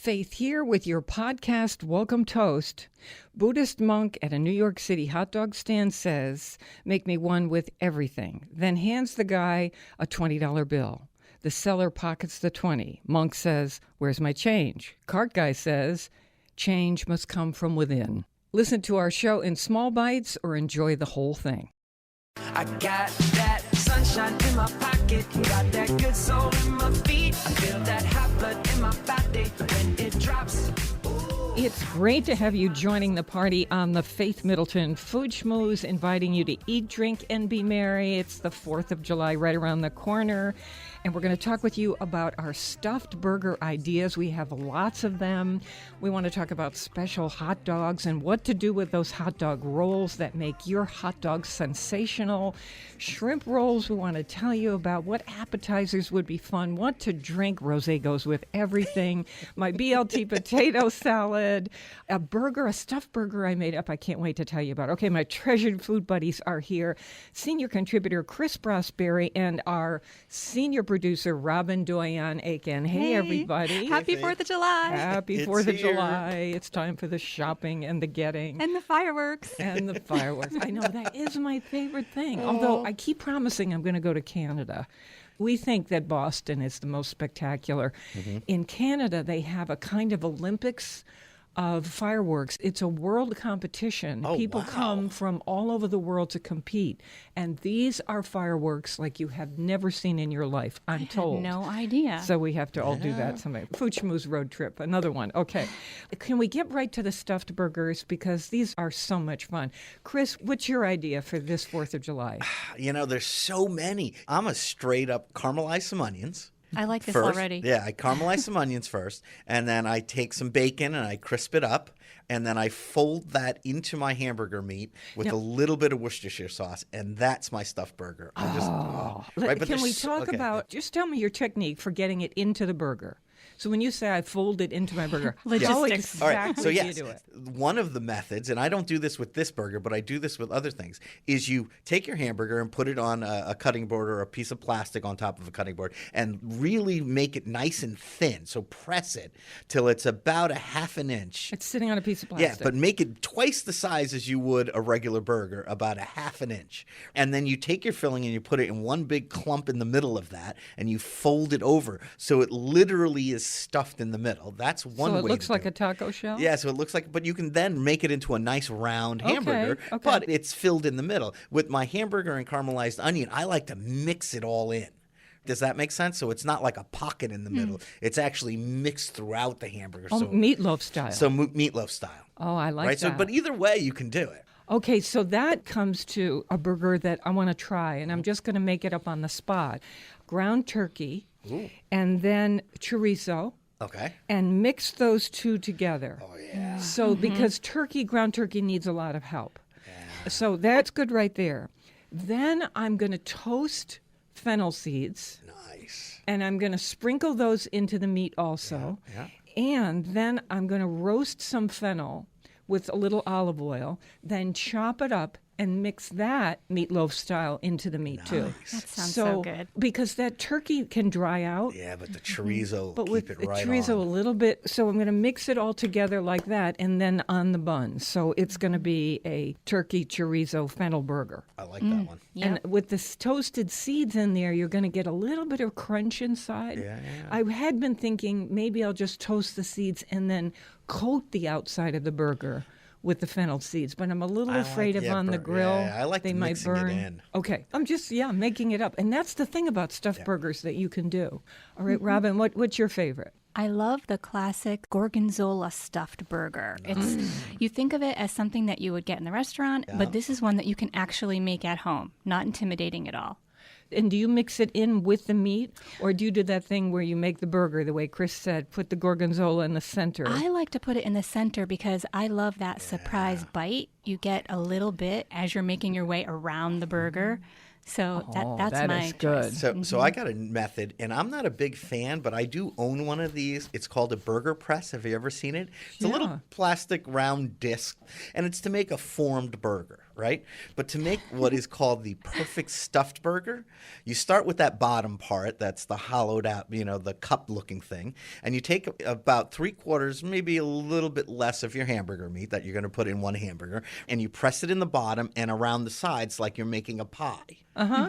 Faith here with your podcast, Welcome Toast. Buddhist monk at a New York City hot dog stand says, "Make me one with everything." Then hands the guy a $20 bill. The seller pockets the 20. Monk says, "Where's my change?" Cart guy says, "Change must come from within." Listen to our show in small bites or enjoy the whole thing. I got that sunshine in my pocket, got that good soul in my feet. I feel that hot blood in my body when it drops. It's great to have you joining the party on the Faith Middleton Food Schmooze, inviting you to eat, drink, and be merry. It's the 4th of July right around the corner, and we're going to talk with you about our stuffed burger ideas. We have lots of them. We want to talk about special hot dogs and what to do with those hot dog rolls that make your hot dog sensational. Shrimp rolls, we want to tell you about what appetizers would be fun, what to drink. Rosé goes with everything. My BLT potato salad. A burger, a stuffed burger I made up. I can't wait to tell you about. Okay, my treasured food buddies are here. Senior contributor Chris Brasberry and our senior producer Robin Doyon-Aiken. Hey, everybody. Happy 4th of July. Happy 4th of July. It's time for the shopping and the getting. And the fireworks. And the fireworks. I know, that is my favorite thing. Although I keep promising I'm going to go to Canada. We think that Boston is the most spectacular. In Canada, they have a kind of Olympics of fireworks. It's a world competition. People come from all over the world to compete. And these are fireworks like you have never seen in your life, I'm told. No idea. So we have to all do that someday. Food Schmooze road trip, another one. Okay. Can we get right to the stuffed burgers? Because these are so much fun. Chris, what's your idea for this 4th of July? You know, there's so many. I'm a straight up caramelize some onions. I like this first. already. Yeah, I caramelize some onions first, and then I take some bacon and I crisp it up, and then I fold that into my hamburger meat with a little bit of Worcestershire sauce, and that's my stuffed burger. Right, but Can we talk about, just tell me your technique for getting it into the burger. So when you say I fold it into my burger, how Logistics. exactly All right, so do yes, you do it? one of the methods, and I don't do this with this burger, but I do this with other things, is you take your hamburger and put it on a cutting board or a piece of plastic on top of a cutting board and really make it nice and thin. So press it till it's about a half an inch. It's sitting on a piece of plastic. Yeah, but make it twice the size as you would a regular burger, about a half an inch. And then you take your filling and you put it in one big clump in the middle of that, and you fold it over so it literally is stuffed in the middle. That's one way. So it looks like a a taco shell? Yeah, so it looks like, but you can then make it into a nice round hamburger, okay. but it's filled in the middle. With my hamburger and caramelized onion, I like to mix it all in. Does that make sense? So it's not like a pocket in the middle. It's actually mixed throughout the hamburger. Oh, so meatloaf style. So meatloaf style. Oh, I like Right? that. So, but either way, you can do it. Okay, so that comes to a burger that I want to try, and I'm just going to make it up on the spot. Ground turkey, and then chorizo. Okay. And mix those two together. Oh, yeah. So because ground turkey needs a lot of help. Yeah. So that's good right there. Then I'm going to toast fennel seeds. Nice. And I'm going to sprinkle those into the meat also. Yeah. And then I'm going to roast some fennel with a little olive oil, then chop it up and mix that meatloaf style into the meat too. That sounds so good. Because that turkey can dry out. Yeah, but the chorizo But keep with it the right chorizo on. a little bit, so I'm going to mix it all together like that, and then on the bun. So it's going to be a turkey chorizo fennel burger. I like that one. And with the toasted seeds in there, you're going to get a little bit of crunch inside. Yeah. I had been thinking maybe I'll just toast the seeds and then coat the outside of the burger with the fennel seeds, but I'm a little afraid of on the grill. Yeah, I like they might mixing burn. it in. Okay, I'm just making it up, and that's the thing about stuffed burgers that you can do. All right, Robin, what's your favorite? I love the classic gorgonzola stuffed burger. It's you think of it as something that you would get in the restaurant, but this is one that you can actually make at home. Not intimidating at all. And do you mix it in with the meat, or do you do that thing where you make the burger the way Chris said, put the gorgonzola in the center? I like to put it in the center because I love that surprise bite. You get a little bit as you're making your way around the burger. So that's that my is good. choice. So I got a method, and I'm not a big fan, but I do own one of these. It's called a burger press. Have you ever seen it? It's a little plastic round disc, and it's to make a formed burger. right? But to make what is called the perfect stuffed burger, you start with that bottom part, that's the hollowed out, the cup-looking thing, and you take about 3/4, maybe a little bit less of your hamburger meat that you're going to put in one hamburger, and you press it in the bottom and around the sides like you're making a pie.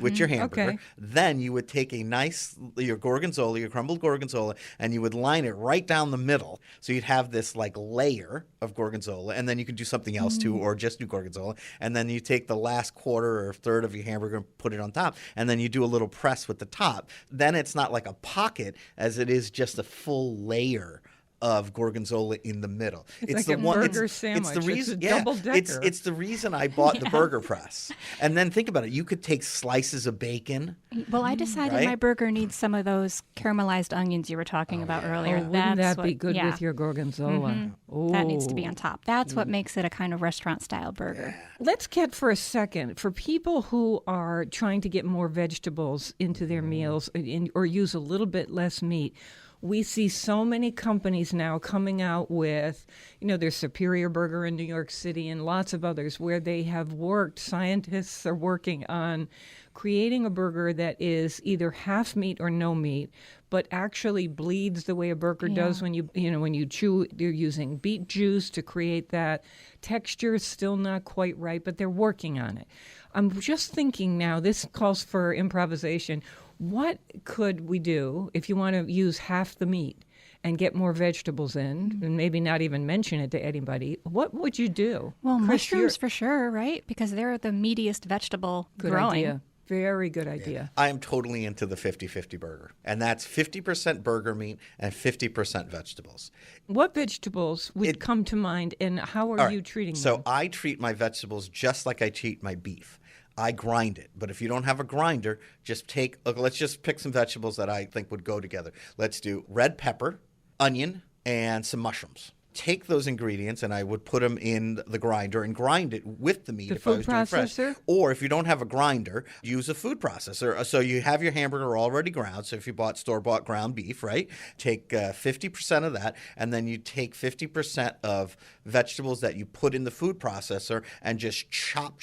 With your hamburger. Okay. Then you would take your gorgonzola, your crumbled gorgonzola, and you would line it right down the middle. So you'd have this like layer of gorgonzola, and then you could do something else too, or just do gorgonzola. And then you take the last quarter or third of your hamburger and put it on top, and then you do a little press with the top. Then it's not like a pocket as it is just a full layer of gorgonzola in the middle. It's like a burger sandwich. It's the reason, it's a double-decker. It's the reason I bought the burger press. And then think about it. You could take slices of bacon. Well, I decided my burger needs some of those caramelized onions you were talking about earlier. Wouldn't that be good with your gorgonzola? That needs to be on top. That's what makes it a kind of restaurant-style burger. Let's get for a second, for people who are trying to get more vegetables into their meals or use a little bit less meat, we see so many companies now coming out with, there's Superior Burger in New York City and lots of others where they have scientists are working on creating a burger that is either half meat or no meat, but actually bleeds the way a burger does when you chew. You're using beet juice to create that texture. Still not quite right, but they're working on it. I'm just thinking now, this calls for improvisation. What could we do if you want to use half the meat and get more vegetables in, and maybe not even mention it to anybody? What would you do? Well, Chris, mushrooms for sure, right? Because they're the meatiest vegetable good growing. Idea. Very good idea. I am totally into the 50-50 burger, and that's 50% burger meat and 50% vegetables. What vegetables would come to mind, and how are you treating them? So I treat my vegetables just like I treat my beef. I grind it. But if you don't have a grinder, let's just pick some vegetables that I think would go together. Let's do red pepper, onion, and some mushrooms. Take those ingredients and I would put them in the grinder and grind it with the meat if I was doing fresh. Or if you don't have a grinder, use a food processor. So you have your hamburger already ground. So if you bought store-bought ground beef, right, take 50% of that, and then you take 50% of vegetables that you put in the food processor and just chop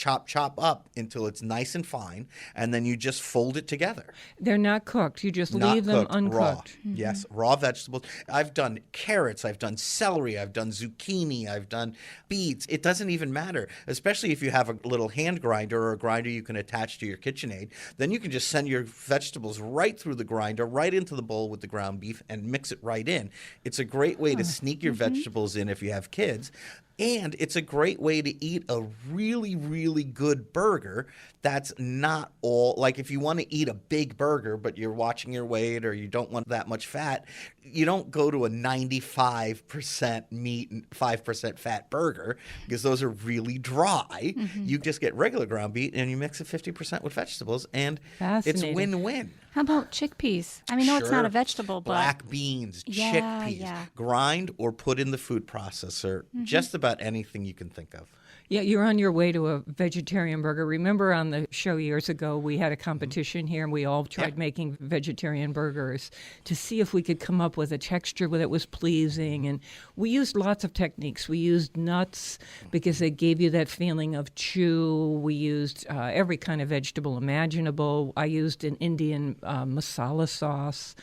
up until it's nice and fine, and then you just fold it together. They're not cooked. You just leave them uncooked. Raw. Yes, raw vegetables. I've done carrots. I've done celery. I've done zucchini. I've done beets. It doesn't even matter, especially if you have a little hand grinder or a grinder you can attach to your KitchenAid. Then you can just send your vegetables right through the grinder, right into the bowl with the ground beef, and mix it right in. It's a great way to sneak your vegetables in if you have kids. And it's a great way to eat a really, really good burger that's not all, like if you want to eat a big burger, but you're watching your weight or you don't want that much fat, you don't go to a 95% meat and 5% fat burger because those are really dry. You just get regular ground beef and you mix it 50% with vegetables, and it's win-win. How about chickpeas? I mean, no, it's not a vegetable, but black beans, chickpeas, grind or put in the food processor, just about anything you can think of. Yeah, you're on your way to a vegetarian burger. Remember on the show years ago, we had a competition here, and we all tried making vegetarian burgers to see if we could come up with a texture that was pleasing. And we used lots of techniques. We used nuts because they gave you that feeling of chew. We used every kind of vegetable imaginable. I used an Indian masala sauce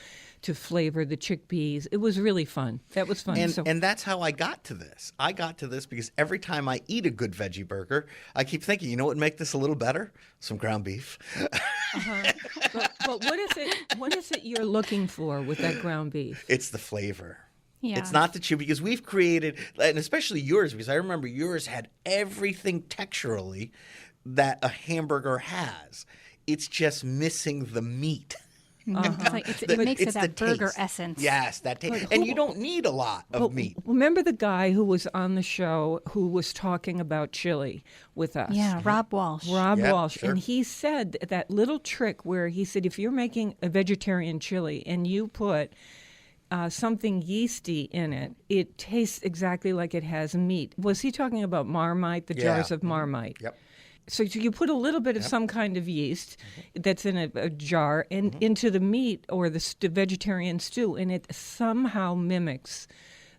to flavor the chickpeas. It was really fun. That was fun. And that's how I got to this. I got to this because every time I eat a good veggie burger, I keep thinking, you know what would make this a little better? Some ground beef. But what is it you're looking for with that ground beef? It's the flavor. Yeah. It's not the chew, because we've created, and especially yours, because I remember yours had everything texturally that a hamburger has. It's just missing the meat. It's like it makes it that burger taste. essence. Yes, that taste. And you don't need a lot of meat. Remember the guy who was on the show who was talking about chili with us? Yeah, Rob Walsh. Walsh. Sure. And he said that little trick where he said if you're making a vegetarian chili and you put something yeasty in it, it tastes exactly like it has meat. Was he talking about Marmite, the jars of Marmite? Yep. So you put a little bit of some kind of yeast that's in a jar and into the meat or the vegetarian stew, and it somehow mimics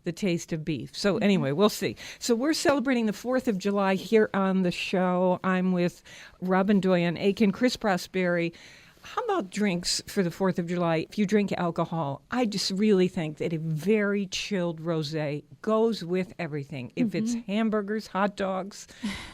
the taste of beef. So anyway, we'll see. So we're celebrating the 4th of July here on the show. I'm with Robin Doyen Aiken, Chris Prosperi. How about drinks for the 4th of July? If you drink alcohol, I just really think that a very chilled rosé goes with everything. If it's hamburgers, hot dogs,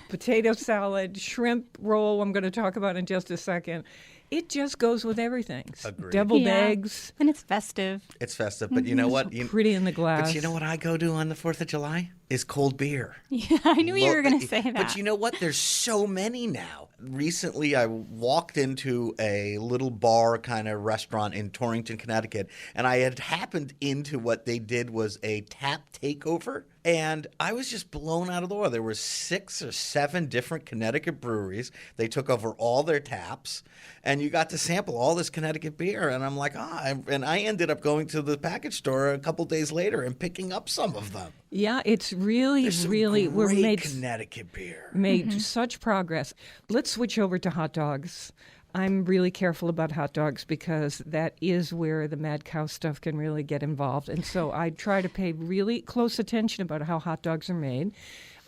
potato salad, shrimp roll, I'm going to talk about in just a second, it just goes with everything. Agreed. Deviled eggs. And it's festive. It's festive, but you know what? Pretty in the glass. But you know what I go to on the 4th of July? Is cold beer. Yeah, I knew you were going to say that. But you know what? There's so many now. Recently, I walked into a little bar kind of restaurant in Torrington, Connecticut, and I had happened into what they did was a tap takeover. And I was just blown out of the water. There were 6 or 7 different Connecticut breweries. They took over all their taps, and you got to sample all this Connecticut beer. And I'm like, and I ended up going to the package store a couple days later and picking up some of them. Yeah, it's really, There's some we're great made Connecticut beer. made such progress. Let's switch over to hot dogs. I'm really careful about hot dogs because that is where the mad cow stuff can really get involved. And so I try to pay really close attention about how hot dogs are made.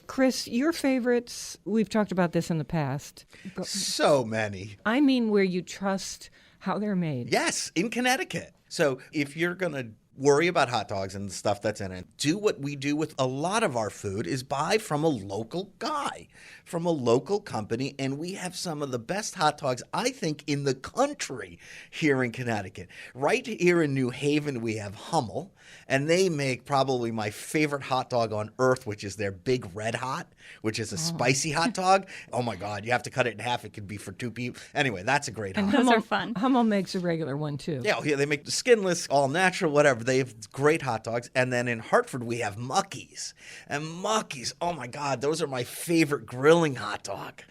Chris, your favorites, we've talked about this in the past. So many. I mean where you trust how they're made. Yes, in Connecticut. So if you're going to worry about hot dogs and the stuff that's in it, do what we do with a lot of our food is buy from a local guy, from a local company, and we have some of the best hot dogs, I think, in the country here in Connecticut. Right here in New Haven, we have Hummel, and they make probably my favorite hot dog on earth, which is their Big Red Hot, which is a spicy hot dog. Oh my God, you have to cut it in half. It could be for 2 people. Anyway, that's a great hot dog. Those are fun. Hummel makes a regular one too. Yeah, they make the skinless, all natural, whatever. They have great hot dogs. And then in Hartford, we have Muckies. And Muckies, oh my God, those are my favorite grilling hot dog.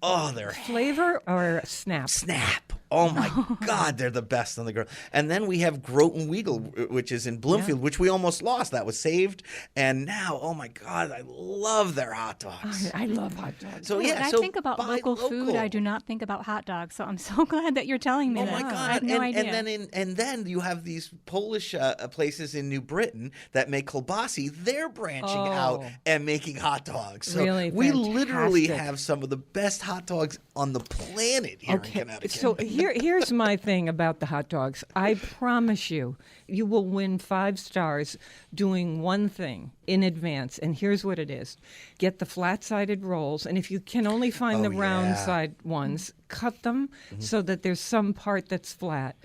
Oh, they're Flavor or snap? snap. Oh my God, they're the best on the grill. And then we have Groton Weagle, which is in Bloomfield, which we almost lost. That was saved. And now, oh my God, I love their hot dogs. I love hot dogs. So When yeah, I so think about buy local food, I do not think about hot dogs. So I'm so glad that you're telling me Oh that. my God! I had no idea. And then you have these Polish places in New Britain that make kielbasi. They're branching out Oh. and making hot dogs. So Really we literally fantastic. have some of the best hot dogs on the planet here in Connecticut. So here's my thing about the hot dogs. I promise you, you will win 5 stars doing one thing in advance. And here's what it is. Get the flat-sided rolls. And if you can only find the round side ones, cut them so that there's some part that's flat.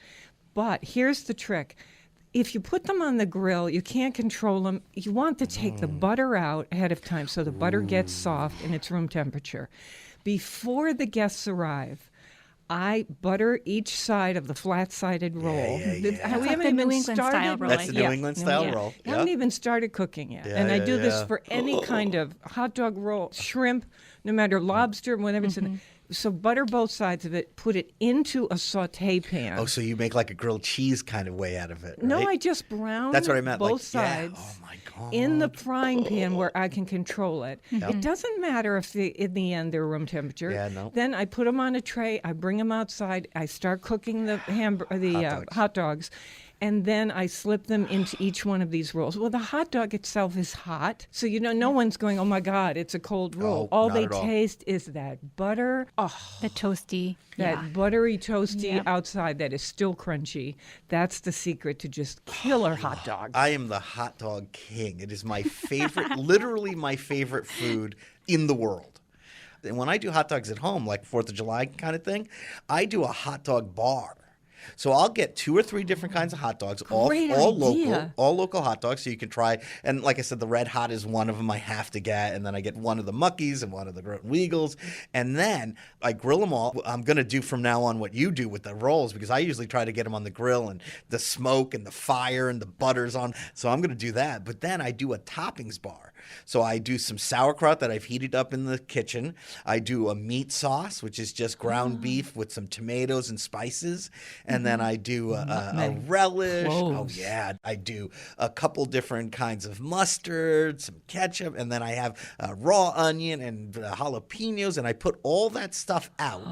But here's the trick. If you put them on the grill, you can't control them. You want to take the butter out ahead of time so the butter gets soft and it's room temperature. Before the guests arrive, I butter each side of the flat-sided roll. yeah. We like haven't the even New England started. style roll, That's the New England style roll. I haven't even started cooking yet. And I do this for any kind of hot dog roll, shrimp, no matter lobster, whatever it's in. So butter both sides of it, put it into a saute pan. Oh, so you make like a grilled cheese kind of way out of it, right? No, I just brown That's what I meant. both like, sides Yeah. Oh my God. in the frying pan where I can control it. It doesn't matter if in the end they're room temperature. Yeah, no. Then I put them on a tray. I bring them outside. I start cooking the hot dogs. And then I slip them into each one of these rolls. Well, the hot dog itself is hot, so no one's going, "Oh my God, it's a cold roll." Oh, all not they at all. taste is that butter. Oh, The toasty. that buttery, toasty Yep. outside that is still crunchy. That's the secret to just killer hot dogs. I am the hot dog king. It is my favorite, literally my favorite food in the world. And when I do hot dogs at home, like 4th of July kind of thing, I do a hot dog bar. So I'll get 2 or 3 different kinds of hot dogs, all Great local, idea. all local hot dogs. So you can try. And like I said, the Red Hot is one of them I have to get. And then I get one of the Muckies and one of the Groton Weagles. And then I grill them all. I'm going to do from now on what you do with the rolls, because I usually try to get them on the grill and the smoke and the fire and the butter's on. So I'm going to do that. But then I do a toppings bar. So I do some sauerkraut that I've heated up in the kitchen. I do a meat sauce, which is just ground beef with some tomatoes and spices. And then I do a relish. Cloves. Oh, yeah. I do a couple different kinds of mustard, some ketchup, and then I have raw onion and jalapenos, and I put all that stuff out.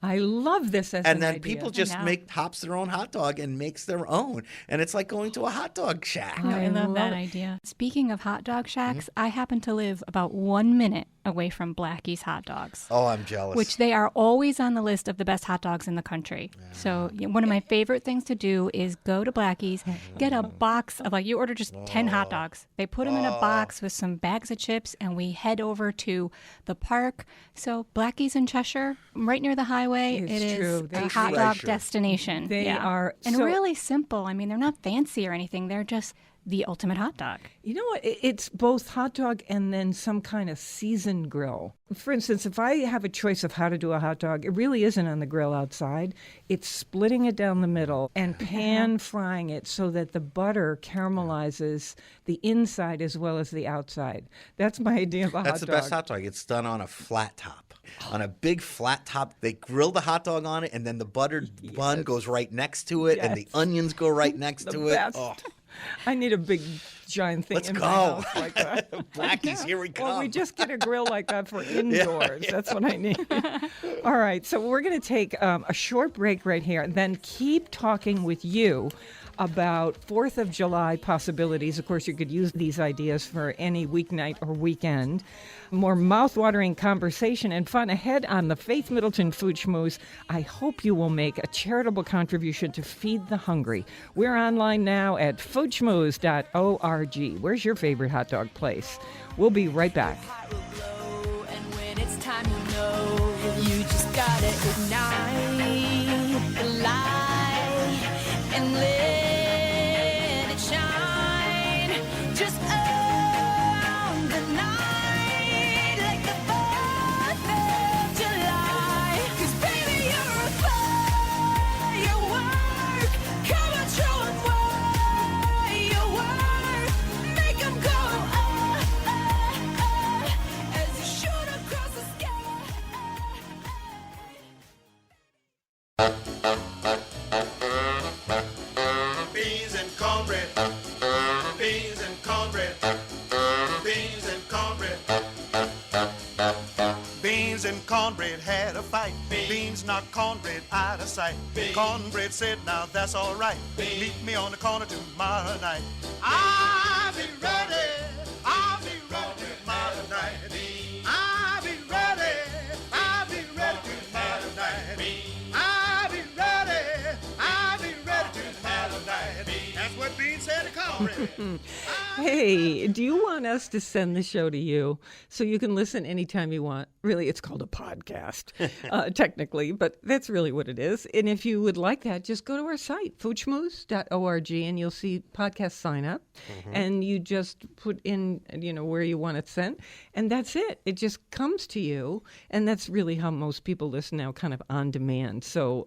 I love this as And an then idea. people just hops their own hot dog and makes their own. And it's like going to a hot dog shack. No, I love love that it. idea. Speaking of hot dog shacks, I happen to live about 1 minute away from Blackie's Hot Dogs. Oh, I'm jealous. Which they are always on the list of the best hot dogs in the country. So one of my favorite things to do is go to Blackie's, get a box of, like, you order just 10 hot dogs. They put them in a box with some bags of chips, and we head over to the park. So Blackie's in Cheshire, right near the highway. It's It is true. a They hot dog treasure. destination. They are And so- really simple. I mean, they're not fancy or anything. They're just the ultimate hot dog. You know what? It's both hot dog and then some kind of seasoned grill. For instance, if I have a choice of how to do a hot dog, it really isn't on the grill outside. It's splitting it down the middle and pan frying it so that the butter caramelizes the inside as well as the outside. That's my idea of a hot dog. That's the best hot dog. It's done on a flat top. On a big flat top, they grill the hot dog on it, and then the buttered bun goes right next to it, and the onions go right next to it. best. Oh, I need a big giant thing Let's in go. my house like that. Blackie's, here we come. Well, we just get a grill like that for indoors. That's what I need. All right, so we're going to take a short break right here and then keep talking with you about 4th of July possibilities. Of course, you could use these ideas for any weeknight or weekend. More mouth-watering conversation and fun ahead on the Faith Middleton Food Schmooze. I hope you will make a charitable contribution to feed the hungry. We're online now at foodschmooze.org. Where's your favorite hot dog place? We'll be right back. Will blow, and when it's time, you just gotta ignite the light and let it shine. Just on the night, like the 4th of July. 'Cause baby, you're a firework. Come on, show 'em what you're worth. Make 'em go, as you shoot across the sky. Beans and cornbread. Beans and cornbread. Beans and cornbread. Beans and cornbread had a fight. Beans knocked cornbread out of sight. Cornbread said, now that's all right. Meet me on the corner tomorrow night. I'll be ready. I'll be ready tomorrow night. I'll be ready. I'll be ready tomorrow night. I'll be ready. I'll be ready tomorrow night. That's what Beans said to cornbread. Hey, do you want us to send the show to you so you can listen anytime you want? Really, it's called a podcast, technically, but that's really what it is. And if you would like that, just go to our site, foodschmooze.org, and you'll see podcast sign up. And you just put in, where you want it sent. And that's it. It just comes to you. And that's really how most people listen now, kind of on demand. So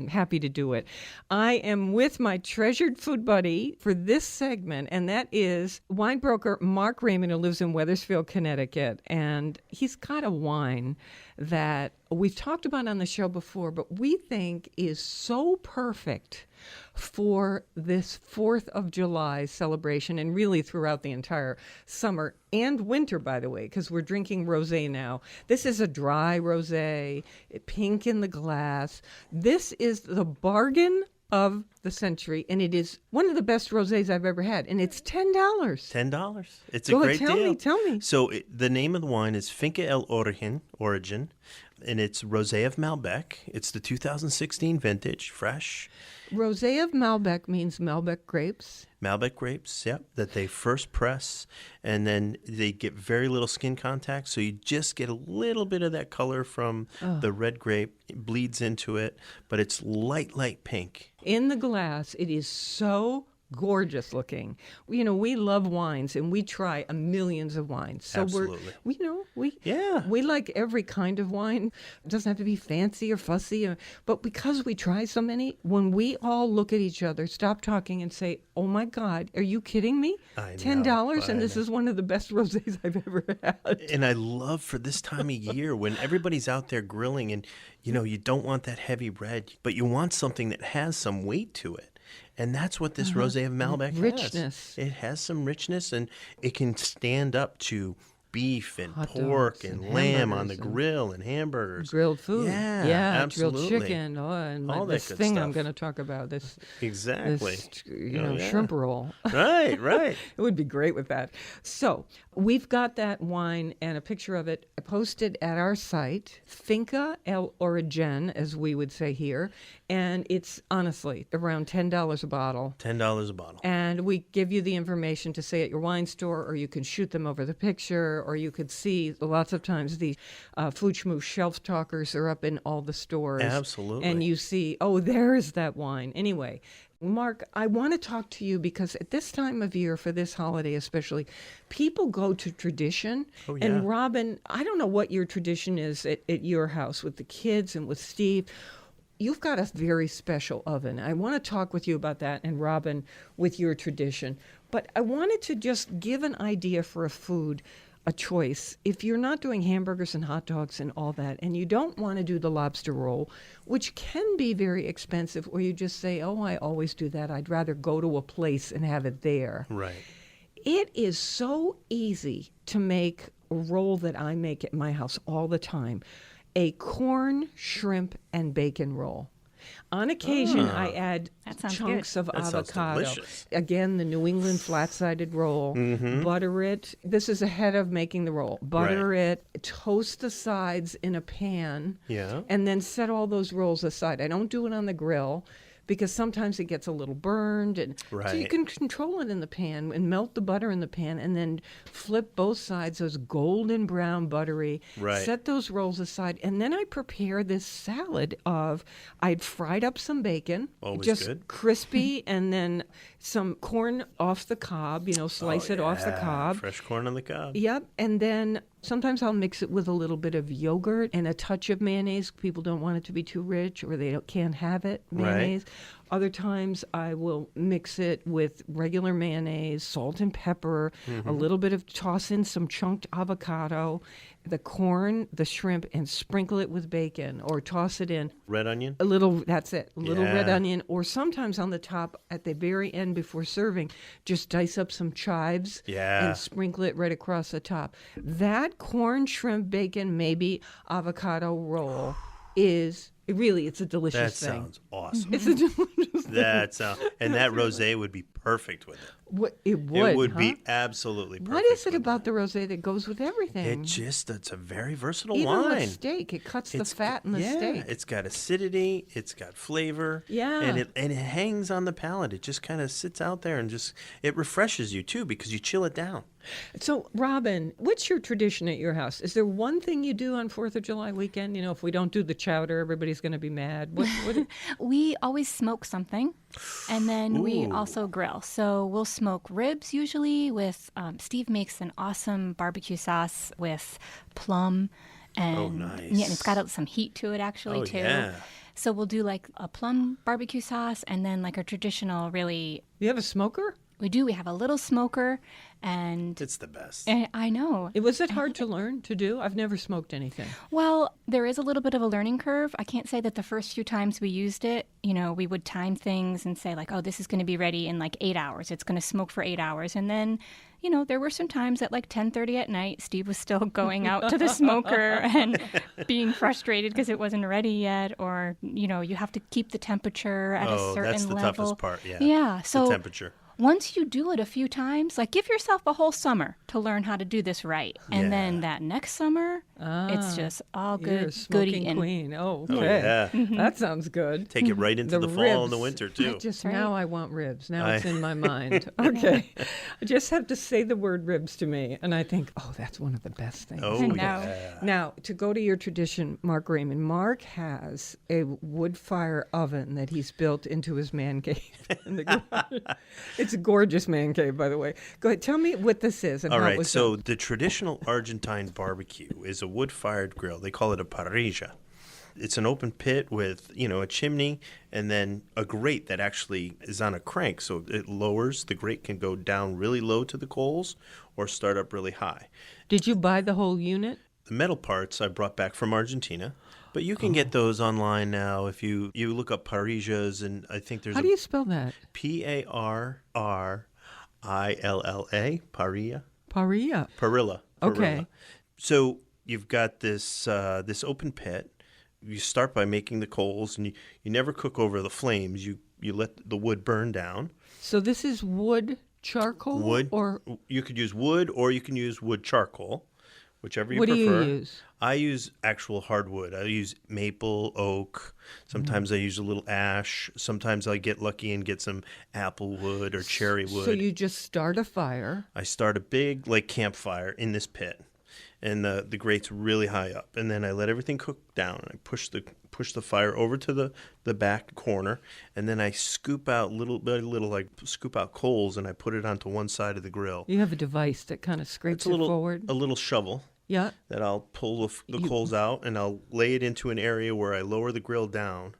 happy to do it. I am with my treasured food buddy for this segment, and that is wine broker Mark Raymond, who lives in Wethersfield, Connecticut. And he's got a wine that we've talked about on the show before, but we think is so perfect for this 4th of July celebration, and really throughout the entire summer and winter, by the way, because we're drinking rosé now. This is a dry rosé, pink in the glass. This is the bargain of the century, and it is one of the best rosés I've ever had, and it's $10. $10. It's Go a ahead, great tell deal. me, tell me. So the name of the wine is Finca El Origin, and it's Rosé of Malbec. It's the 2016 vintage, fresh. Rosé of Malbec means Malbec grapes. Malbec grapes, yep, that they first press, and then they get very little skin contact, so you just get a little bit of that color from the red grape. It bleeds into it, but it's light pink. In the glass, it is so gorgeous looking. We love wines, and we try millions of wines. So Absolutely. we like every kind of wine. It doesn't have to be fancy or fussy, but because we try so many, when we all look at each other, stop talking and say, "Oh my God, are you kidding me? I know, $10, and I this know. is one of the best rosés I've ever had." And I love for this time of year when everybody's out there grilling and, you don't want that heavy red, but you want something that has some weight to it. And that's what this Rosé of Malbec Richness. has. It has some richness, and it can stand up to beef and Hot pork dogs and and lamb on the hamburgers and grill and hamburgers. grilled food. Yeah, absolutely. Grilled chicken. Oh, and All that this good thing I'm stuff. going to talk about, this Exactly. shrimp roll. Right, right. It would be great with that. So we've got that wine and a picture of it posted at our site, Finca El Origen, as we would say here. And it's honestly around $10 a bottle. $10 a bottle. And we give you the information to say at your wine store, or you can shoot them over the picture, or you could see lots of times the Food Schmooze shelf talkers are up in all the stores. Absolutely. And you see, oh, there's that wine. Anyway, Mark, I want to talk to you because at this time of year, for this holiday especially, people go to tradition. Oh, yeah. And Robin, I don't know what your tradition is at your house with the kids and with Steve. You've got a very special oven. I want to talk with you about that, and Robin, with your tradition. But I wanted to just give an idea for a food, a choice. If you're not doing hamburgers and hot dogs and all that, and you don't want to do the lobster roll, which can be very expensive, or you just say, oh, I always do that. I'd rather go to a place and have it there. Right. It is so easy to make a roll that I make at my house all the time. A corn, shrimp, and bacon roll. On occasion, I add That sounds chunks good. of That sounds avocado. delicious. Again, the New England flat-sided roll. Butter it. This is ahead of making the roll. Butter it. Toast the sides in a pan. Yeah. And then set all those rolls aside. I don't do it on the grill because sometimes it gets a little burned. And so you Right. can control it in the pan and melt the butter in the pan and then flip both sides, those golden brown buttery. Right. Set those rolls aside. And then I prepare this salad of, I'd fried up some bacon. Always just good. crispy, and then some corn off the cob, slice it off the Yeah, cob. Fresh corn on the cob. Yep. And then sometimes I'll mix it with a little bit of yogurt and a touch of mayonnaise. People don't want it to be too rich, or can't have it, mayonnaise. Other times I will mix it with regular mayonnaise, salt and pepper, a little bit of, toss in some chunked avocado, the corn, the shrimp, and sprinkle it with bacon, or toss it in. Red onion. A little, that's it, a little red Yeah. onion, or sometimes on the top at the very end before serving, just dice up some chives Yeah. and sprinkle it right across the top. That corn, shrimp, bacon, maybe avocado roll is really, it's a That delicious thing. sounds awesome. It's a delicious thing. That sounds, and that rosé would be perfect with it. It would. It would huh? be absolutely perfect. What is it with about the rosé that goes with everything? it's a very versatile Even wine. with steak, it cuts the It's- fat in the yeah, steak. it's got acidity, it's got flavor. Yeah. And it hangs on the palate. It just kind of sits out there and it refreshes you too because you chill it down. So, Robin, what's your tradition at your house? Is there one thing you do on 4th of July weekend? If we don't do the chowder, everybody's going to be mad. What We always smoke something, and then we Ooh. also grill. So we'll smoke ribs usually with, Steve makes an awesome barbecue sauce with plum. And, nice. Yeah, and it's got some heat to it actually Oh, too. yeah. So we'll do like a plum barbecue sauce, and then like a traditional really, you have a smoker? we have a little smoker, and It's the best. I know. Was it hard to learn to do? I've never smoked anything. Well, there is a little bit of a learning curve. I can't say that the first few times we used it, we would time things and say like, oh, this is going to be ready in like 8 hours. It's going to smoke for 8 hours. And then, there were some times at like 10:30 at night, Steve was still going out to the smoker and being frustrated because it wasn't ready yet. Or, you have to keep the temperature at a certain that's the level. toughest part. Yeah. Yeah. So the temperature. once you do it a few times, like give yourself a whole summer to learn how to do this right. And then Yeah. that next summer, it's just all You're a good, smoking goody. And queen. Oh, okay. Oh, yeah. That sounds good. Take it right into the fall and the ribs. winter too. Now I want ribs. Now it's in my mind. Okay. I just have to say the word ribs to me, and I think, oh, that's one of the best things. Oh, I know. yeah. Now, to go to your tradition, Mark Raymond, Mark has a wood fire oven that he's built into his man cave. in the garage. It's a gorgeous man cave, by the way. Go ahead. Tell me what this is and All how it right, was so done. the traditional Argentine barbecue is a wood-fired grill. They call it a parrilla. It's an open pit with, a chimney and then a grate that actually is on a crank. So it lowers, the grate can go down really low to the coals or start up really high. Did you buy the whole unit? The metal parts I brought back from Argentina, but you can get those online now if you look up parrillas, and I think there's How do you spell that? Parrilla, parrilla. Parrilla. Parrilla. Okay. So you've got this this open pit. You start by making the coals, and you never cook over the flames. You let the wood burn down. So this is wood charcoal? Wood. Or You could use wood, or you can use wood charcoal, whichever you what prefer. do you use? I use actual hardwood. I use maple, oak. Sometimes I use a little ash. Sometimes I get lucky and get some apple wood or cherry wood. So you just start a fire. I start a big campfire in this pit, and the grate's really high up, and then I let everything cook down. I push the fire over to the back corner, and then I scoop out scoop out coals, and I put it onto one side of the grill. You have a device that kind of scrapes It's it forward. a little shovel. Yeah. That I'll pull the coals out, and I'll lay it into an area where I lower the grill down.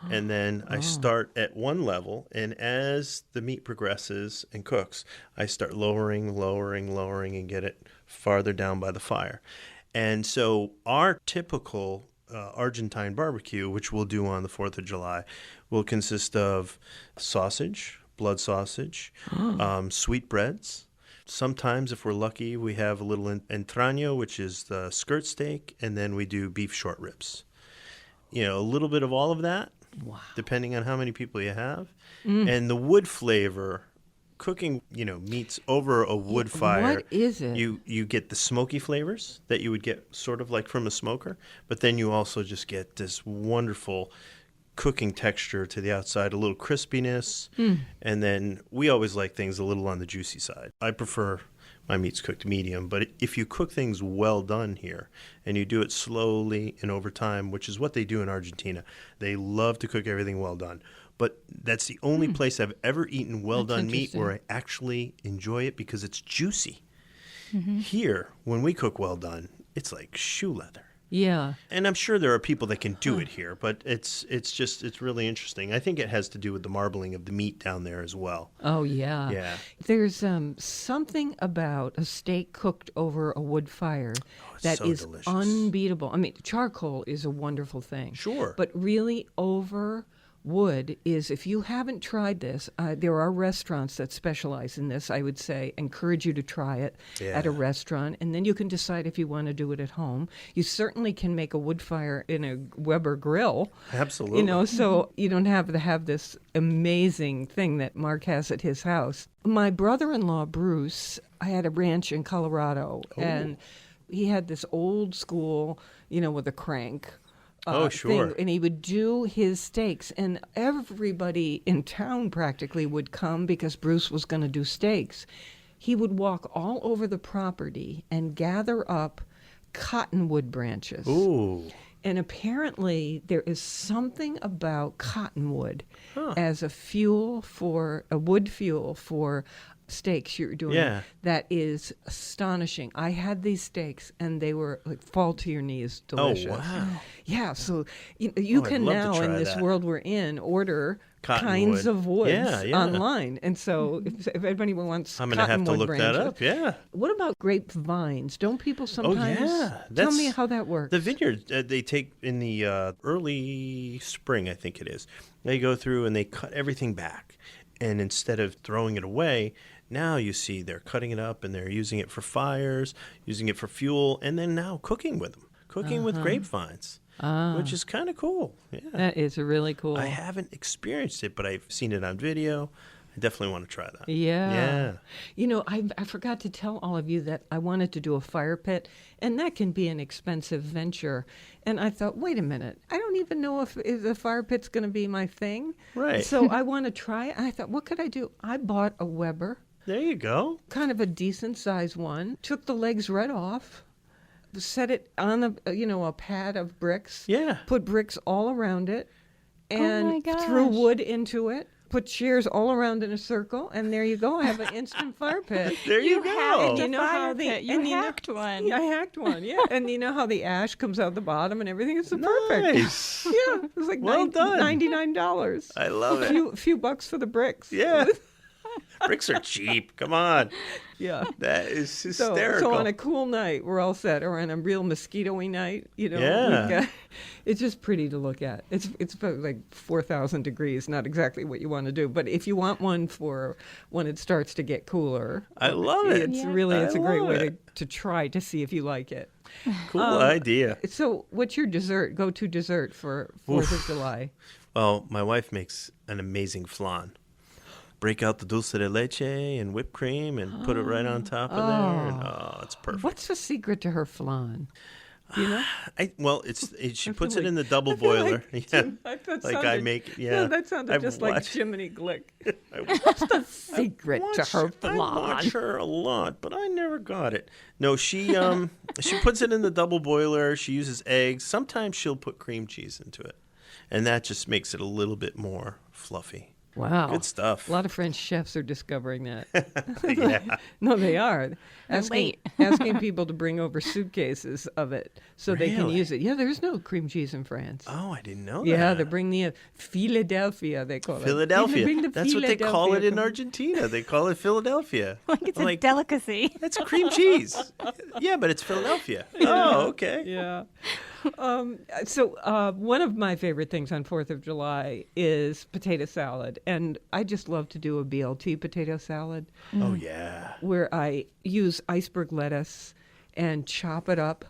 And then I start at one level, and as the meat progresses and cooks, I start lowering, and get it farther down by the fire. And so our typical Argentine barbecue, which we'll do on the 4th of July, will consist of sausage, blood sausage, sweetbreads. Sometimes, if we're lucky, we have a little entraña, which is the skirt steak, and then we do beef short ribs. A little bit of all of that, depending on how many people you have. And the wood flavor, cooking, meats over a wood fire. What is it? You get the smoky flavors that you would get sort of like from a smoker, but then you also just get this wonderful cooking texture to the outside, a little crispiness, and then we always like things a little on the juicy side. I prefer my meats cooked medium, but if you cook things well done here and you do it slowly and over time, which is what they do in Argentina, they love to cook everything well done. But that's the only place I've ever eaten well done meat where I actually enjoy it because it's juicy. Here, when we cook well done, it's like shoe leather. Yeah. And I'm sure there are people that can do it here, but it's really interesting. I think it has to do with the marbling of the meat down there as well. Oh, yeah. Yeah. There's something about a steak cooked over a wood fire that so is delicious. unbeatable. I mean, charcoal is a wonderful thing. Sure. But really over wood is, if you haven't tried this, there are restaurants that specialize in this. I would say encourage you to try it at a restaurant, and then you can decide if you want to do it at home. You certainly can make a wood fire in a Weber grill. Absolutely. So you don't have to have this amazing thing that Mark has at his house. My brother-in-law, Bruce, I had a ranch in Colorado, and he had this old school, with a crank. Sure. And he would do his steaks, and everybody in town practically would come because Bruce was going to do steaks. He would walk all over the property and gather up cottonwood branches. Ooh. And apparently there is something about cottonwood as a wood fuel for steaks you're doing that is astonishing. I had these steaks and they were like fall to your knees delicious. Oh, wow. Yeah, so you can now in this world we're in order kinds of woods online. And so if anybody wants I'm going to have to look branches, that up. Yeah. What about grapevines? Don't people sometimes tell me how that works? The vineyard they take in the early spring, I think it is. They go through and they cut everything back. And instead of throwing it away, now you see they're cutting it up and they're using it for fires, using it for fuel, and then now cooking with them, with grapevines, which is kind of cool. Yeah. That is really cool. I haven't experienced it, but I've seen it on video. I definitely want to try that. Yeah. I forgot to tell all of you that I wanted to do a fire pit, and that can be an expensive venture. And I thought, wait a minute, I don't even know if the fire pit's going to be my thing. Right. So I want to try it. I thought, what could I do? I bought a Weber. There you go. Kind of a decent size one. Took the legs right off. Set it on a pad of bricks. Yeah. Put bricks all around it. And my gosh. threw wood into it. Put chairs all around in a circle, and there you go. I have an instant fire pit. There you go. You know how you hacked one. Yeah, I hacked one. Yeah, and you know how the ash comes out the bottom and everything. It's perfect. Nice. Yeah, it was like Well done. $99. I love it. A few bucks for the bricks. Yeah. Bricks are cheap. Come on. Yeah. That is hysterical. So on a cool night, we're all set. Or on a real mosquito-y night, Yeah. It's just pretty to look at. It's about like 4,000 degrees, not exactly what you want to do. But if you want one for when it starts to get cooler. I love it. It's a I great love way it. to try to see if you like it. Cool idea. So what's your go-to dessert for 4th of July? Well, my wife makes an amazing flan. Break out the dulce de leche and whipped cream and put it right on top of there. And, it's perfect. What's the secret to her flan? Do you know? She puts it in the double I feel boiler. like Yeah. Jim- that Like I sounded- make, yeah. No, that sounded I've just like watched- Jiminy Glick. What's the secret to her I watch flan? her a lot, but I never got it. No, she puts it in the double boiler. She uses eggs. Sometimes she'll put cream cheese into it, and that just makes it a little bit more fluffy. Wow. Good stuff. A lot of French chefs are discovering that. Yeah. No, they are. They're late. Asking people to bring over suitcases of it so they can Really? use it. Yeah, there's no cream cheese in France. Oh, I didn't know Yeah, that. they bring the Philadelphia, they call it. Philadelphia. Bring the That's what they call it in Philadelphia. Argentina. They call it Philadelphia. Like it's I'm a delicacy. That's cream cheese. Yeah, but it's Philadelphia. Oh, okay. Yeah. So one of my favorite things on 4th of July is potato salad. And I just love to do a BLT potato salad Oh, yeah. where I use iceberg lettuce and chop it up.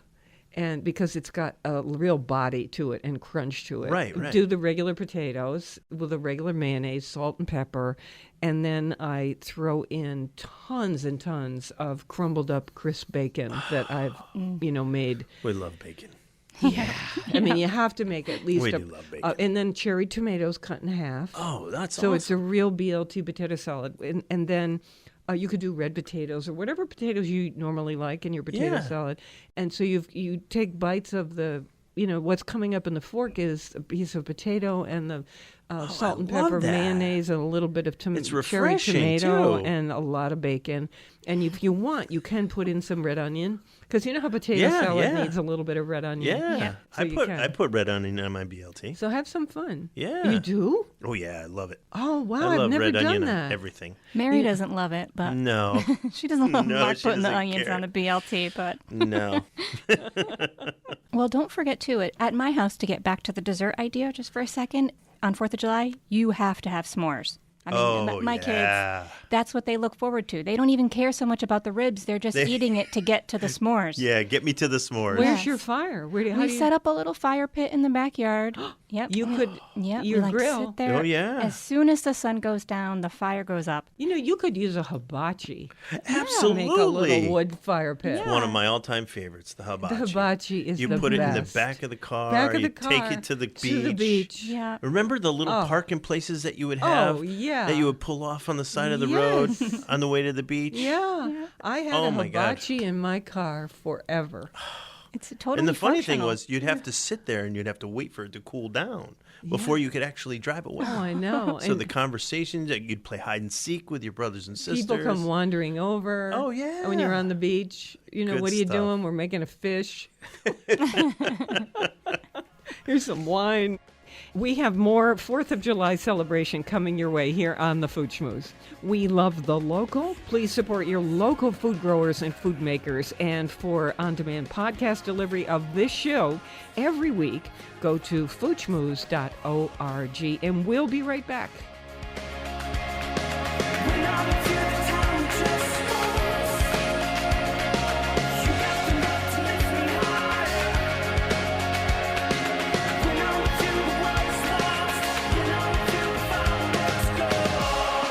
And because it's got a real body to it and crunch to it. Right. Do the regular potatoes with a regular mayonnaise, salt and pepper. And then I throw in tons and tons of crumbled up crisp bacon that I've, made. We love bacon. Yeah. I mean, you have to make at least We do love bacon. and then cherry tomatoes cut in half. Oh, that's So awesome. it's a real BLT potato salad. And then you could do red potatoes or whatever potatoes you normally like in your potato Yeah. salad. And so you take bites of the, what's coming up in the fork is a piece of potato and the salt and love pepper, that. mayonnaise, and a little bit of It's cherry refreshing, tomato too. and a lot of bacon. And if you want, you can put in some red onion because you know how potato Yeah, salad yeah. needs a little bit of red onion. Yeah. So you can. I put red onion on my BLT. So have some fun. Yeah. You do? Oh, yeah. I love it. Oh, wow. I I've love never red done onion that. on everything. Mary doesn't love it, but No. she doesn't love No, Mark she putting the doesn't onions care. on a BLT. But No. well, don't forget too. At my house, to get back to the dessert idea, just for a second, on 4th of July, you have to have s'mores. I mean, Oh, my yeah. kids, that's what they look forward to. They don't even care so much about the ribs. They're just eating it to get to the s'mores. Yeah, get me to the s'mores. Where's Yes. your fire? How We do you set up a little fire pit in the backyard. Yep. You could Yep. your we grill. Sit there. Oh, yeah. As soon as the sun goes down, the fire goes up. You could use a hibachi. Absolutely. Make a little wood fire pit. It's one of my all-time favorites, the hibachi. The hibachi is You the put it in the best. back of the car. Back of you the car. take it to the beach. Yeah. Remember the little Oh. parking places that you would have? Oh, yeah. That you would pull off on the side of the Yes. road on the way to the beach? Yeah. I had Oh, a my God. hibachi in my car forever. It's totally And the funny thing functional. was, you'd have to sit there and you'd have to wait for it to cool down before you could actually drive away. Oh, I know. So And the conversations, you'd play hide and seek with your brothers and sisters. people come wandering over. Oh, yeah. When you're on the beach, Good what are you stuff. doing? We're making a fish. Here's some wine. We have more 4th of July celebration coming your way here on the Food Schmooze. We love the local. Please support your local food growers and food makers. And for on-demand podcast delivery of this show every week, go to foodschmooze.org. And we'll be right back. When I'm to the town, just once. You got the nerve to lift me higher. When I'm to the world's lost, when I'm to the fireworks go off.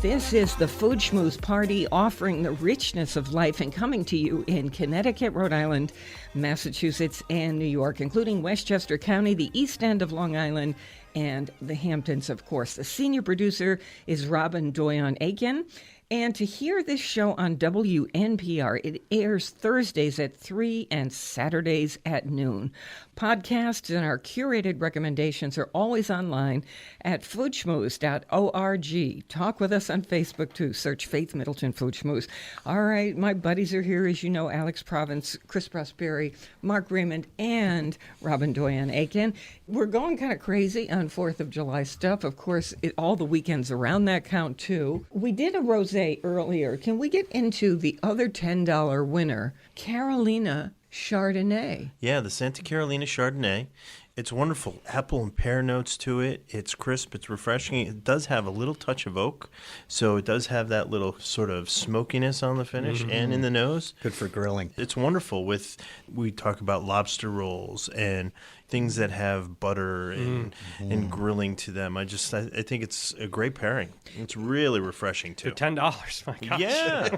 This is the Food Schmooze Party, offering the richness of life and coming to you in Connecticut, Rhode Island, Massachusetts, and New York, including Westchester County, the East End of Long Island, and the Hamptons, of course. The senior producer is Robin Doyon-Aiken. And to hear this show on WNPR, it airs Thursdays at 3 and Saturdays at noon. Podcasts and our curated recommendations are always online at foodschmooze.org. Talk with us on Facebook, too. Search Faith Middleton Food Schmooze. All right, my buddies are here, as you know, Alex Province, Chris Prosperi, Mark Raymond, and Robin Doyon-Aiken. We're going kind of crazy on 4th of July stuff. Of course, all the weekends around that count, too. We did a rosé earlier. Can we get into the other $10 winner, Carolina Chardonnay? Yeah, the Santa Carolina Chardonnay. It's wonderful. Apple and pear notes to it. It's crisp. It's refreshing. It does have a little touch of oak, so it does have that little sort of smokiness on the finish and in the nose. Good for grilling. It's wonderful. We talk about lobster rolls and things that have butter and grilling to them. I think it's a great pairing. It's really refreshing too. For $10, my gosh. Yeah.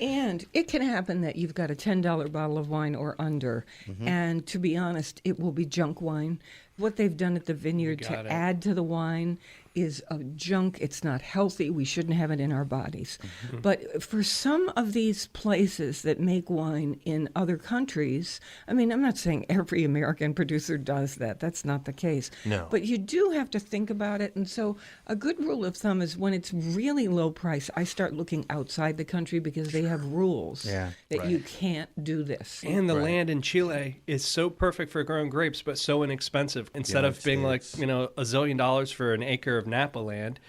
And it can happen that you've got a $10 bottle of wine or under, and to be honest, it will be junk wine. What they've done at the vineyard to add to the wine is a junk. It's not healthy. We shouldn't have it in our bodies. But for some of these places that make wine in other countries, I mean, I'm not saying every American producer does that. That's not the case. No. But you do have to think about it. And so a good rule of thumb is when it's really low price, I start looking outside the country because they have rules that you can't do this. And the land in Chile is so perfect for growing grapes, but so inexpensive. Instead of being like, $1 zillion for an acre of Napa land,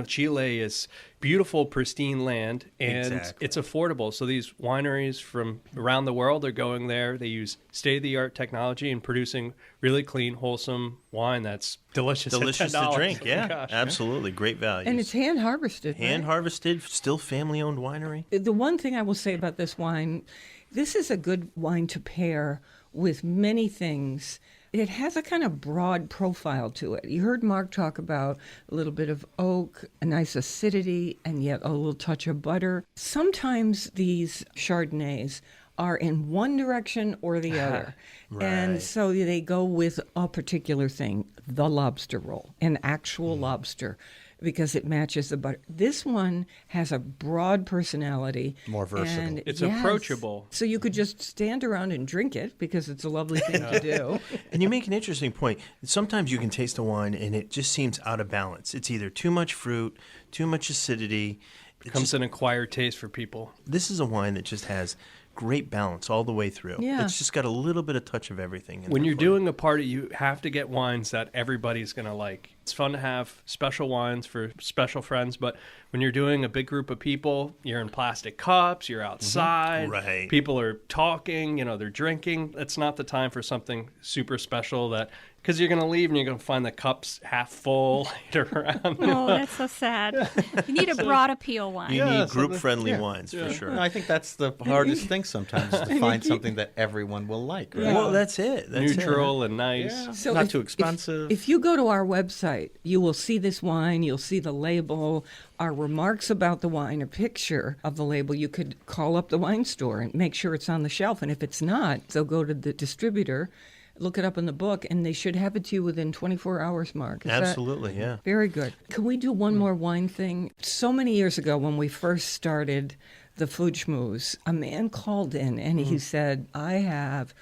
Chile is beautiful, pristine land, and it's affordable. So these wineries from around the world are going there. They use state-of-the-art technology and producing really clean, wholesome wine that's delicious to drink. Yeah, gosh. absolutely. Great value. And it's hand-harvested. Hand-harvested, still family-owned winery. The one thing I will say about this wine, this is a good wine to pair with many things. It has a kind of broad profile to it. You heard Mark talk about a little bit of oak, a nice acidity, and yet a little touch of butter. Sometimes these Chardonnays are in one direction or the other. And so they go with a particular thing, the lobster roll, an actual lobster, because it matches the butter. This one has a broad personality. More versatile. And It's approachable. So you could just stand around and drink it because it's a lovely thing to do. And you make an interesting point. Sometimes you can taste a wine and it just seems out of balance. It's either too much fruit, too much acidity. Becomes an acquired taste for people. This is a wine that just has great balance all the way through. Yeah. It's just got a little bit of touch of everything. When you're doing a party, you have to get wines that everybody's going to like. It's fun to have special wines for special friends, but when you're doing a big group of people, you're in plastic cups, you're outside, people are talking, they're drinking. It's not the time for something super special because you're going to leave and you're going to find the cups half full later around. Oh, that's so sad. You need a broad appeal wine. You need group-friendly wines for sure. I think that's the hardest thing sometimes, is to find something that everyone will like. Right? Well, that's it. That's neutral and nice. Yeah. So Not too expensive. If you go to our website, you will see this wine, you'll see the label, our remarks about the wine, a picture of the label. You could call up the wine store and make sure it's on the shelf. And if it's not, they'll go to the distributor, look it up in the book, and they should have it to you within 24 hours, Mark. Absolutely, yeah. Very good. Can we do one more wine thing? So many years ago when we first started the Food Schmooze, a man called in and he said, I have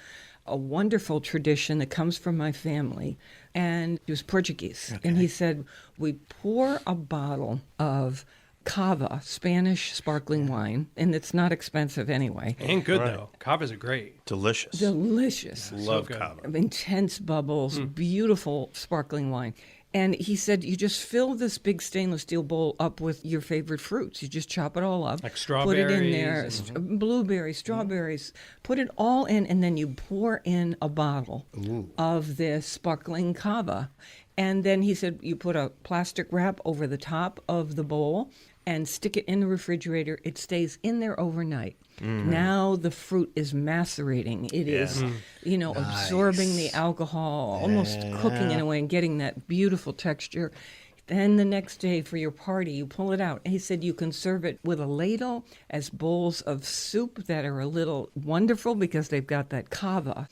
a wonderful tradition that comes from my family. And he was Portuguese. And he said, we pour a bottle of cava, Spanish sparkling wine, and it's not expensive anyway. And good, though. Cavas are great. Delicious. Delicious. Love good. cava. Intense bubbles, beautiful sparkling wine. And he said, you just fill this big stainless steel bowl up with your favorite fruits. You just chop it all up. Like put it in there, strawberries blueberries, strawberries. Put it all in, and then you pour in a bottle of this sparkling cava. And then he said, you put a plastic wrap over the top of the bowl and stick it in the refrigerator. It stays in there overnight. Now the fruit is macerating. It is, absorbing the alcohol, almost cooking in a way and getting that beautiful texture. Then the next day for your party, you pull it out. And he said you can serve it with a ladle as bowls of soup that are a little wonderful because they've got that cava.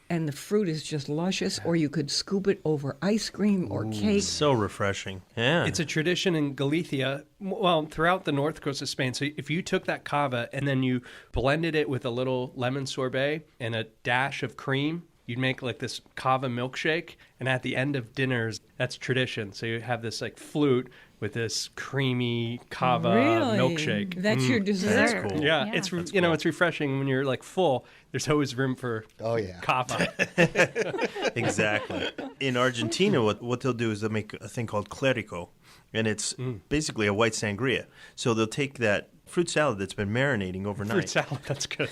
And the fruit is just luscious, or you could scoop it over ice cream or cake. So refreshing. Yeah. It's a tradition in Galicia, well, throughout the north coast of Spain. So if you took that cava and then you blended it with a little lemon sorbet and a dash of cream, you'd make like this cava milkshake. And at the end of dinners, that's tradition. So you have this like flute with this creamy cava milkshake. That's your dessert. That's cool. Yeah, it's it's refreshing when you're like full. There's always room for cava. Exactly. In Argentina, what they'll do is they'll make a thing called clerico, and it's basically a white sangria. So they'll take that fruit salad that's been marinating overnight. Fruit salad, that's good.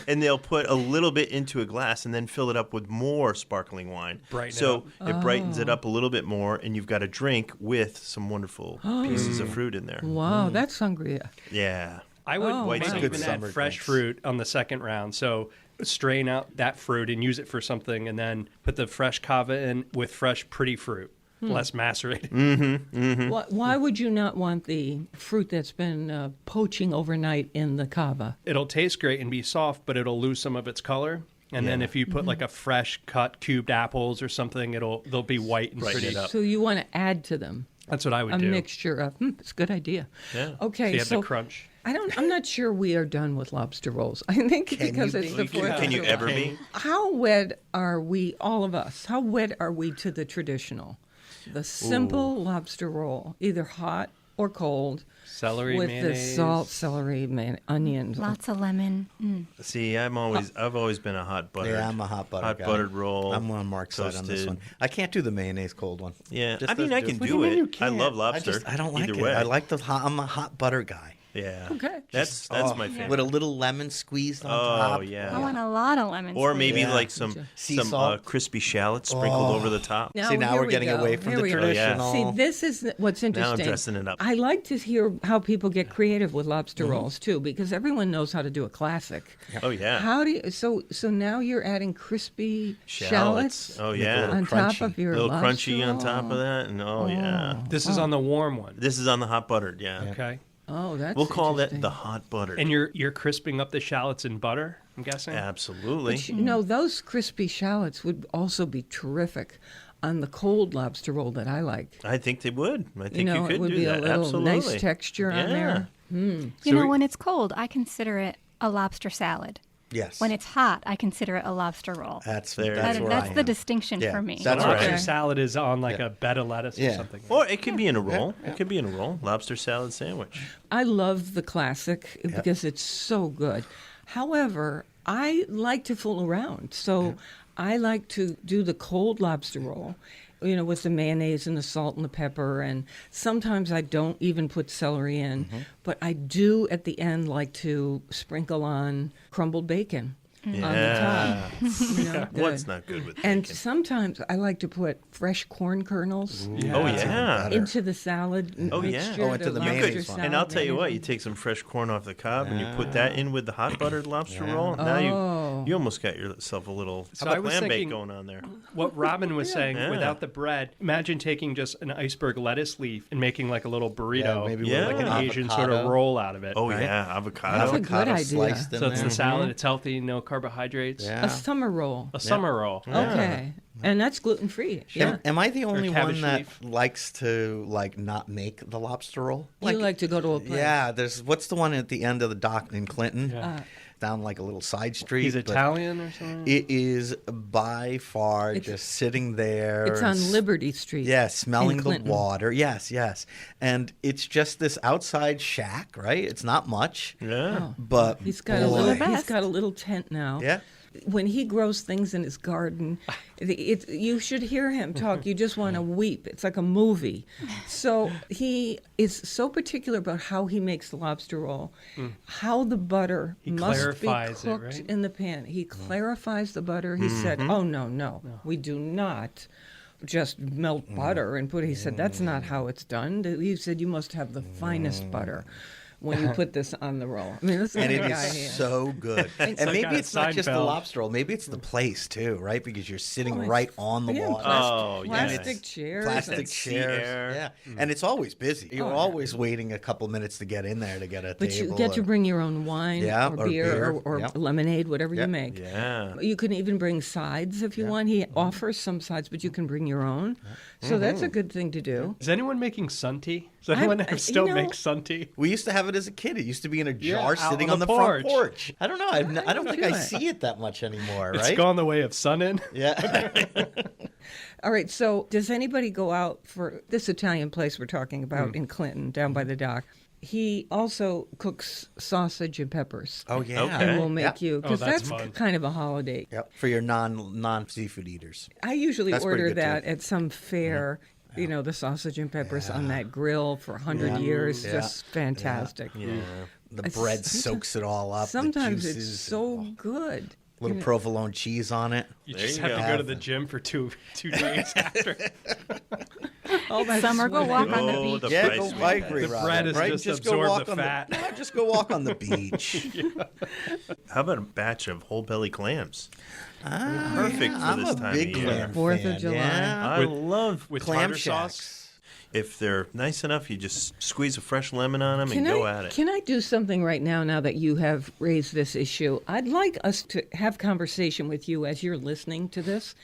And they'll put a little bit into a glass and then fill it up with more sparkling wine. So it brightens it up a little bit more, and you've got a drink with some wonderful pieces of fruit in there. Wow, that's sangria. Yeah. I would White maybe even add fresh fruit on the second round. So strain out that fruit and use it for something, and then put the fresh cava in with fresh, pretty fruit. Less macerated. Why would you not want the fruit that's been poaching overnight in the cava? It'll taste great and be soft, but it'll lose some of its color. And then if you put like a fresh cut cubed apples or something, they'll be white and pretty. So you want to add to them That's what I would do. a mixture of. It's a good idea. Yeah. Okay, So you have the crunch. I'm not sure we are done with lobster rolls. I think because it's the 4th of Can you July. ever be? How wed are we, all of us? How wed are we to the traditional? The simple lobster roll, either hot or cold, Celery, with mayonnaise. the salt, celery, onions. Lots of lemon. See, I've always been a hot butter. Yeah, I'm a hot butter guy. buttered roll. I'm on Mark's side on this toasted. one. I can't do the mayonnaise cold one. Yeah, Just I mean, I can just- do it. I love I lobster. I don't like either it. way. I like the hot. I'm a hot butter guy. Yeah. Okay. That's my favorite. With a little lemon squeezed on top. Oh yeah. I want a lot of lemon. Or squeeze. maybe Yeah. like some Sea salt. crispy shallots sprinkled over the top. See, now here we're we getting go. away from Here the we go. traditional. See, this is what's interesting. dressing it up. I like to hear how people get creative with lobster rolls too, because everyone knows how to do a classic. Oh yeah. How do you? So now you're adding crispy shallots Oh yeah. on top of your A little lobster crunchy on roll? top of that, and yeah. This is on the warm one. This is on the hot buttered. Yeah. Okay. Oh, that's We'll call that interesting. the hot buttered. And you're crisping up the shallots in butter, I'm guessing? Absolutely. But those crispy shallots would also be terrific on the cold lobster roll that I like. I think they would. I think you it could would do be that. a little Absolutely. nice texture on there. When it's cold, I consider it a lobster salad. Yes. When it's hot, I consider it a lobster roll. That's There. that's That- where that's I the am. distinction Yeah, for me. that's Lobster right. salad is on like a bed of lettuce or Yeah. something. Or it could be in a roll. It could be in a roll. Lobster salad sandwich. I love the classic because it's so good. However, I like to fool around. So I like to do the cold lobster roll, with the mayonnaise and the salt and the pepper. And sometimes I don't even put celery in. But I do at the end like to sprinkle on crumbled bacon. On the Yeah. top. What's good. not good with And bacon? sometimes I like to put fresh corn kernels Oh yeah. into the salad Oh, yeah. mixture. Oh, into the mayonnaise lobster one. And salad I'll tell you what, mayonnaise. you take some fresh corn off the cob and you put that in with the hot buttered lobster roll. Now you almost got yourself a little So I was lamb bake thinking- going on there. What Robin was saying, Yeah. without the bread, imagine taking just an iceberg lettuce leaf and making like a little burrito, Yeah, maybe with Yeah. like an an Asian sort of avocado. roll out of it. Oh right? yeah, That's avocado. a good Avocado idea. sliced in So it's there. the salad, it's healthy, no carbohydrates. Yeah. A summer roll. A summer roll. Okay. And that's gluten free. Yeah. Am I the only cabbage one that leaf. likes to not make the lobster roll? You like to go to a place. Yeah, what's the one at the end of the dock in Clinton? Yeah. Down like a little side street. He's but Italian or something? It is by far just sitting there. It's on Liberty Street. Yeah, smelling in the Clinton. water. Yes. And it's just this outside shack, right? It's not much. Yeah. But He's got boy. he's got a little tent now. Yeah. When he grows things in his garden, you should hear him talk. You just want to weep. It's like a movie. So he is so particular about how he makes the lobster roll, how the butter must be clarifies it, cooked right? in the pan. He clarifies the butter. He said, "Oh no, we do not." Just melt butter and put. He said that's not how it's done. He said you must have the finest butter. when you put this on the roll. I mean, this is And the it guy is here. so good. And like maybe on it's not just the Seinfeld. lobster roll. Maybe it's the place, too, right? Because you're sitting it's- right on the yeah, water. Oh, plastic yes. chairs. Plastic and- sea chairs. air. Yeah. And it's always busy. You're yeah. always waiting a couple minutes to get in there to get a But table. you get to or- bring your own wine Yeah, or or beer beer. or Yep. lemonade, whatever Yep. you make. Yeah. You can even bring sides if you want. He offers some sides, but you can bring your own. So that's a good thing to do. Is anyone making sun tea? Does anyone still make sun tea? We used to have it as a kid. It used to be in a jar out sitting on on the the front porch. porch. I don't know. I don't think do I it. see it that much anymore, It's right? gone the way of sun in. Yeah. All right, so does anybody go out for this Italian place we're talking about in Clinton, down by the dock? He also cooks sausage and peppers. Oh, yeah. Okay. And we'll make you, because that's that's fun. kind of a holiday. Yep. For your non-seafood eaters. I usually That's pretty order good, too. that at some fair. You know, the sausage and peppers on that grill for 100 years. Yeah. Just fantastic. Yeah. The It's- bread soaks it all up. Sometimes the it's juices, so good. little provolone cheese on it. You There just you have go. to go to the gym for two days after. All that Summer, go sweat. walk on the Oh, beach. the Yeah, price go, we I got. agree, The Robin, bread is right? just go absorb walk the on fat. No, just go walk on the beach. How about a batch of whole belly clams? Perfect for I'm this a time big of year. clam 4th of fan, July. Yeah. I love with Clam tartar shacks. sauce. If they're nice enough, you just squeeze a fresh lemon on them and go at it. Can I do something right now that you have raised this issue? I'd like us to have conversation with you as you're listening to this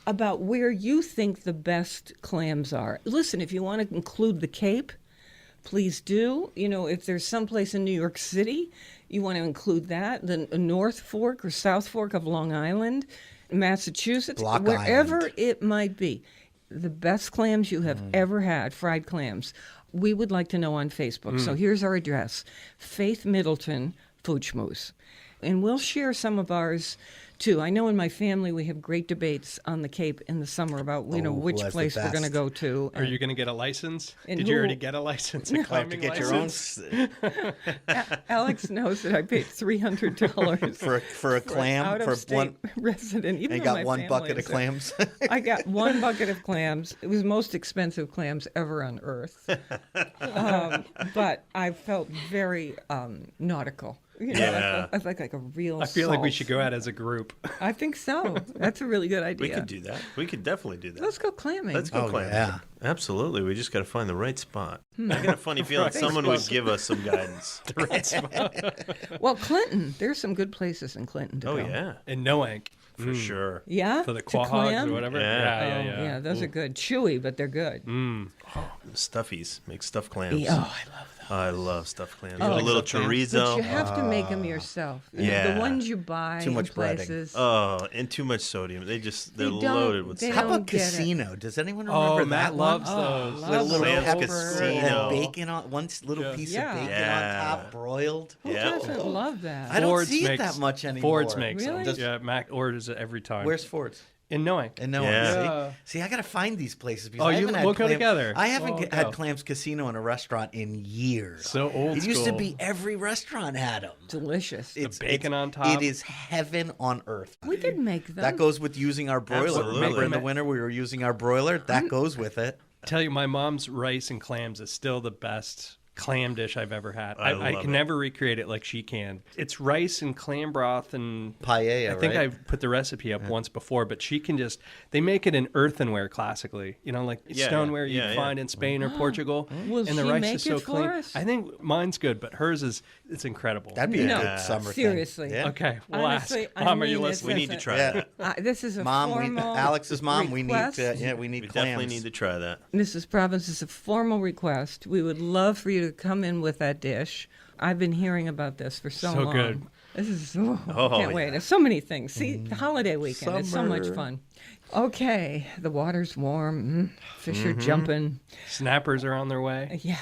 about where you think the best clams are. Listen, if you want to include the Cape, please do. You know, if there's someplace in New York City, you want to include that, the North Fork or South Fork of Long Island, Massachusetts, Block wherever Island. it might be. The best clams you have ever had, fried clams, we would like to know on Facebook. So here's our address, Faith Middleton Food Schmooze. And we'll share some of ours too. I know in my family we have great debates on the Cape in the summer about which who has the place we're going to best? go to. Are you going to get a license? And Did you who- already get a license? A Have to clamming get your own license? Alex knows that I paid $300 for a clam out for of state one. resident. Even And though got my one family bucket of is there. clams. I got one bucket of clams. It was the most expensive clams ever on earth. But I felt very nautical. You know, Yeah. I felt like a real I feel like we salt. should go out as a group. I think so. That's a really good idea. We could do that. We could definitely do that. Let's go clamming. Let's go Oh, clamming. yeah. Absolutely. We just got to find the right spot. I got a funny feeling someone would give us some guidance. Well, Clinton. There's some good places in Clinton to Oh, go. yeah. And Noank For sure. Yeah? for the To quahogs clam? or whatever. Yeah. Yeah, those are good. Chewy, but they're good. Stuffies. Make stuffed clams. Oh, I love those. I love stuffed clams. Oh, a little But you chorizo. have to make them yourself. You know, yeah. the ones you buy Too much in breading. places. Oh, and too much sodium. They're don't- loaded with they sodium. How don't about get it. Casino? Does anyone remember Oh, that Matt one? loves those. love With a little Sam's pepper Casino. and bacon on one little piece Yeah. of bacon Yeah. on top, broiled. Who Yeah. doesn't love that? I don't Ford's see it makes- that much anymore. Ford's makes Really? them. Yeah, Mac orders it every time. Where's Ford's? in Noank? And no Yeah. one. See, I got to find these places because Oh, I you- haven't had we'll go clam- together. I haven't We'll had go. Clams Casino in a restaurant in years. So old It used to school. be every restaurant had them. Delicious. bacon on top. It is heaven on earth. We could make them. That goes with using our broiler. Absolutely. Remember in the winter we were using our broiler? That goes with it. I tell you, my mom's rice and clams is still the best clam dish I've ever had. I I love can it. never recreate it like she can. It's rice and clam broth and Paella, I think right? I've put the recipe up once before, but she can just, they make it in earthenware classically, you know, like Yeah, stoneware yeah, you yeah. find in Spain or Portugal. Will and the she rice make is so it for clean. us? I think mine's good, but hers is, it's incredible. That'd be No, a good summer seriously. thing. Yeah. Okay, we'll Honestly, ask. I Mom, are you mean, it's listening? We need to try Yeah. that. This is a Mom, formal Alex's mom, we need request. to, we need We clams. definitely need to try that. Mrs. Province, is a formal request. We would love for you to come in with that dish. I've been hearing about this for so So long. good. This is Oh, can't wait. yeah. There's so many things. See, the holiday weekend is so much Summer. fun. Okay, the water's warm. Fish are jumping. Snappers are on their way. Yeah.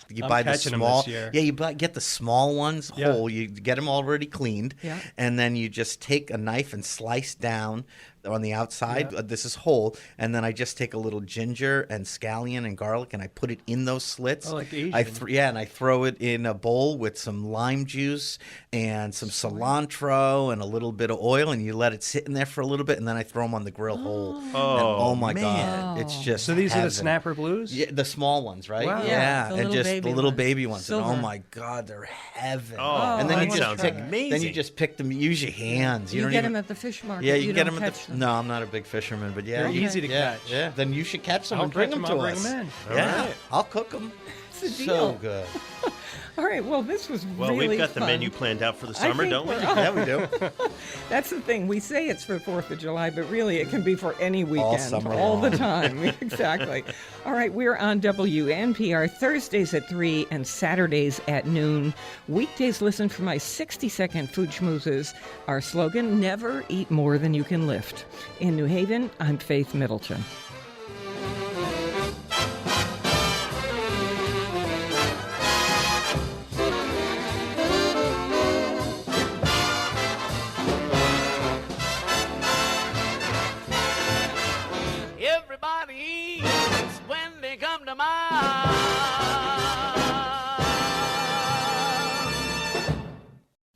You I'm buy the catching 'em small, this year. yeah. You get the small ones Yeah. whole. You get them already cleaned, Yeah. and then you just take a knife and slice down on the outside. This is whole. And then I just take a little ginger and scallion and garlic, and I put it in those slits. Oh, like Asian. And I throw it in a bowl with some lime juice and some cilantro and a little bit of oil, and you let it sit in there for a little bit, and then I throw them on the grill whole. Oh my God. It's just So these are heaven. the Snapper Blues? Yeah, the small ones, right? Wow. Yeah, The and little just baby the little ones. baby ones. And, Silver. oh my God, they're heaven. Oh, and then that you just sounds pick, amazing. Then you just pick them. Use your hands. You don't get even, them at the fish market. Yeah, you get don't them at catch the. them. No, I'm not a big fisherman, but yeah, They're easy to yeah, catch. Yeah, then you should catch them I'll and bring catch them them, to I'll us. bring 'em in. Yeah, All right. I'll cook them. It's a So deal. good. All right, well, this was Well, really we've got the fun. menu planned out for the I summer, think don't we? we're- Yeah, we do. That's the thing. We say it's for 4th of July, but really it can be for any weekend. summer all the long. time. Exactly. All right, we're on WNPR Thursdays at 3 and Saturdays at noon. Weekdays, listen for my 60-second food schmoozes. Our slogan, never eat more than you can lift. In New Haven, I'm Faith Middleton. Everybody eats when they come to mind.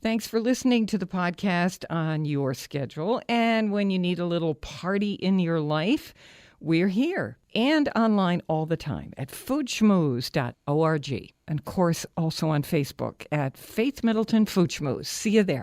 Thanks for listening to the podcast on your schedule. And when you need a little party in your life, we're here and online all the time at foodschmooze.org. And of course, also on Facebook at Faith Middleton Food Schmooze. See you there.